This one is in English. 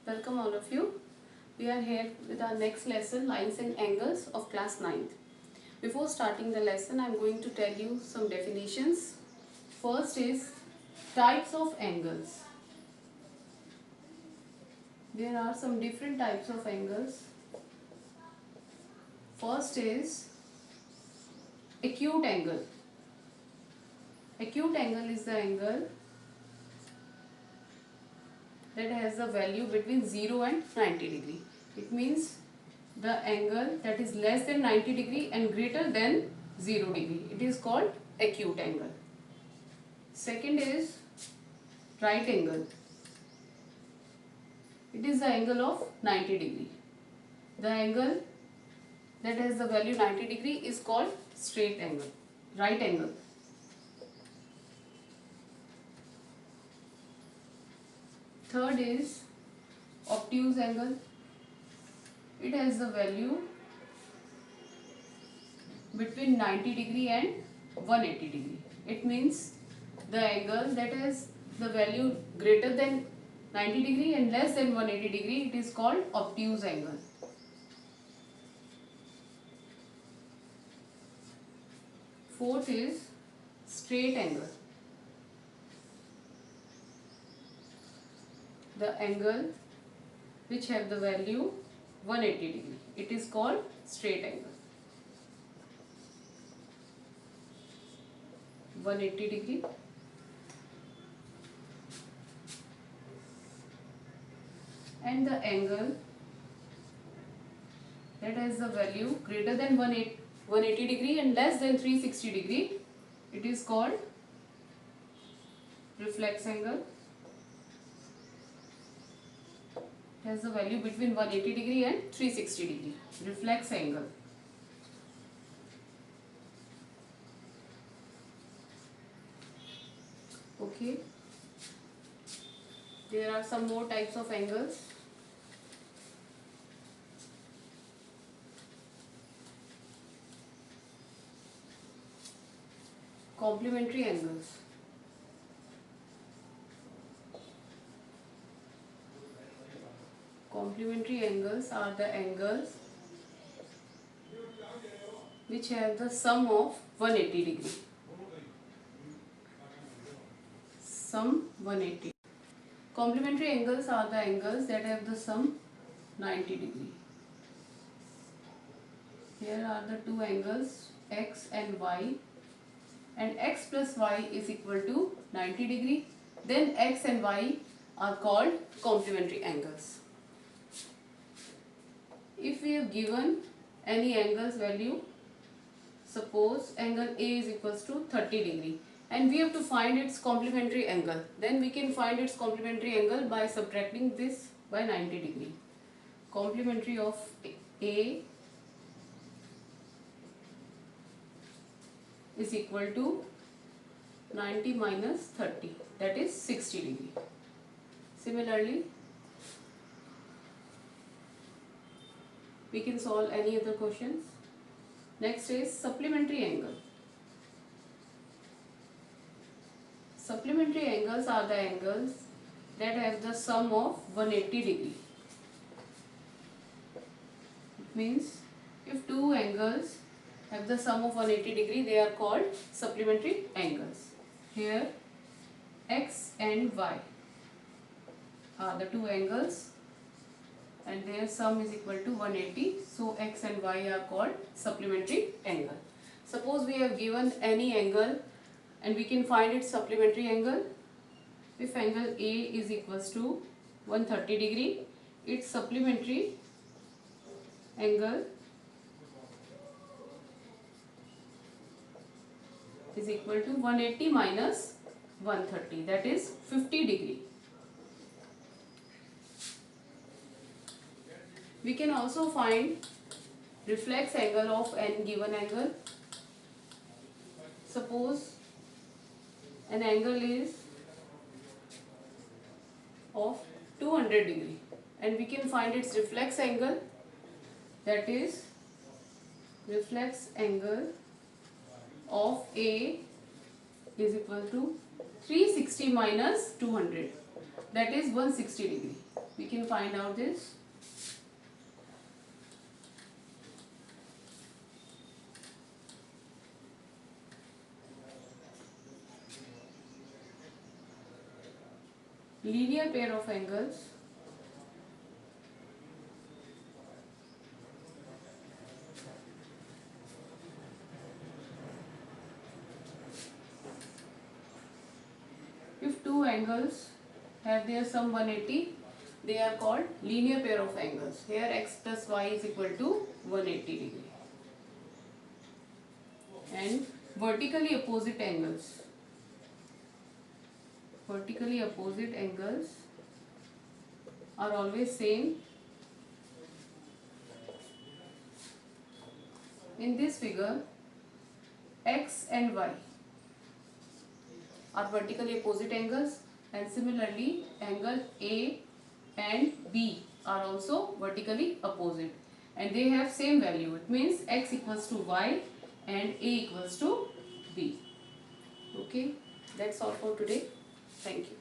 Welcome all of you. We are here with our next lesson, Lines and Angles of class 9th. Before starting the lesson, I am going to tell you some definitions. First is types of angles. There are some different types of angles. First is acute angle. Acute angle is the angle that has the value between 0 and 90 degree. It means the angle that is less than 90 degree and greater than 0 degree. It is called acute angle. Second is right angle. It is the angle of 90 degree. The angle that has the value 90 degree is called straight angle, right angle. Third is obtuse angle. It has the value between 90 degree and 180 degree. It means the angle that has the value greater than 90 degree and less than 180 degree, it is called obtuse angle. Fourth is straight angle. The angle which have the value 180 degree. It is called straight angle. 180 degree. And the angle that has the value greater than 180 degree and less than 360 degree, it is called reflex angle. It has the value between 180 degree and 360 degree, reflex angle. Okay, there are some more types of angles. Complementary angles. Complementary angles are the angles which have the sum of 180 degree. Sum 180. Complementary angles are the angles that have the sum 90 degree. Here are the two angles x and y, and x plus y is equal to 90 degree. Then x and y are called complementary angles. If we have given any angle's value, suppose angle A is equals to 30 degree and we have to find its complementary angle, then we can find its complementary angle by subtracting this by 90 degree. Complementary of A is equal to 90 minus 30, that is 60 degree. Similarly, we can solve any other questions. Next is supplementary angle. Supplementary angles are the angles that have the sum of 180 degree. It means if two angles have the sum of 180 degree, they are called supplementary angles. Here x and y are the two angles and their sum is equal to 180, so x and y are called supplementary angle. Suppose we have given any angle and we can find its supplementary angle. If angle A is equals to 130 degree, its supplementary angle is equal to 180 minus 130, that is 50 degree. We can also find reflex angle of any given angle. Suppose an angle is of 200 degree and we can find its reflex angle, that is reflex angle of A is equal to 360 minus 200. that is 160 degree. We can find out this. Linear pair of angles if two angles have their sum 180, they are called linear pair of angles. Here x plus y is equal to 180 degree. And vertically opposite angles are always same. In this figure, x and y are vertically opposite angles, and similarly angle A and B are also vertically opposite, and they have same value. It means x equals to y and A equals to B. Okay, that's all for today. Thank you.